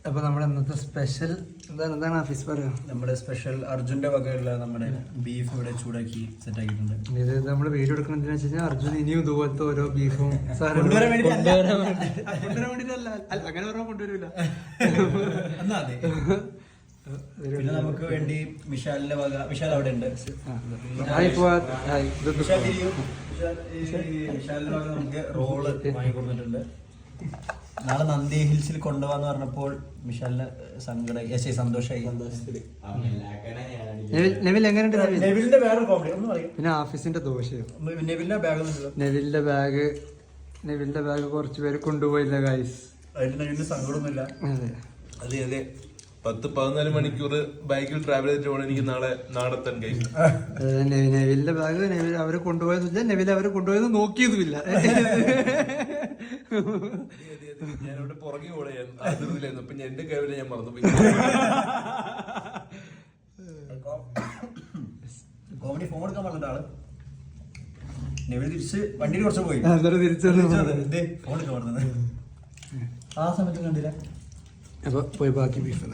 അപ്പോൾ നമ്മുടെ ഇന്നത്തെ സ്പെഷ്യൽ എന്താണ് ഓഫീസ് പറയുക? നമ്മുടെ സ്പെഷ്യൽ അർജുന്റെ വകയുള്ള നമ്മുടെ ബീഫ് ഇവിടെ ചൂടാക്കി സെറ്റ് ആക്കിയിട്ടുണ്ട്. ഇത് നമ്മൾ വീഡിയോ എടുക്കണമെന്ന് വെച്ച് കഴിഞ്ഞാൽ അർജുൻ ഇനിയും ഇതുപോലത്തെ ഓരോ ബീഫും കൊണ്ടുവരാൻ വേണ്ടിയിട്ടല്ല. അങ്ങനെ പറഞ്ഞാൽ കൊണ്ടുവരില്ല. പിന്നെ നമുക്ക് വേണ്ടി വിശാലിന്റെ വക, വിശാൽ അവിടെ ഉണ്ട്. വിശാലിന്റെ വക നമുക്ക് റോള് വാങ്ങിക്കൊടുത്തിട്ടുണ്ട്. നാളെ നന്ദി ഹിൽസിൽ കൊണ്ടുപോകാന്ന് പറഞ്ഞപ്പോൾ വിശാലിന് സന്തോഷമായി. നെവിലിന്റെ വേറെ കോമഡി ഒന്നും പറയും. പിന്നെ ആഫീസിന്റെ ദോഷയോ നെവിലിന്റെ ബാഗ് നെവിലിന്റെ ബാഗ് കുറച്ച് പേര് കൊണ്ടുപോയില്ല ഗൈസ്. അതിന് സങ്കടമൊന്നുമില്ല. അതെ അതെ, 10-14 മണിക്കൂർ ബൈക്കിൽ ട്രാവൽ ചെയ്തിട്ട് വേണം എനിക്ക് നാടെത്താൻ കഴിയും. നെവിലിന്റെ ബാഗ് അവരെ കൊണ്ടുപോയതില്ല, നെവിൽ അവരെ കൊണ്ടുപോയത് നോക്കിയതുമില്ല. ഞാനവിടെ പുറകെ പോളെ ആയിരുന്നു. പിന്നെ എന്റെ കൈവിലെ ഞാൻ മറന്നുപോയി. കോമഡി ഫോൺ എടുക്കാൻ പറഞ്ഞ ആള് നെവിൽ തിരിച്ച് വണ്ടിയിൽ കുറച്ച് പോയി തിരിച്ചു ഫോൺ എടുക്കാൻ പറഞ്ഞത് ആ സമയത്ത് കണ്ടില്ല. അപ്പൊ പോയി ബാക്കി ബീഫ്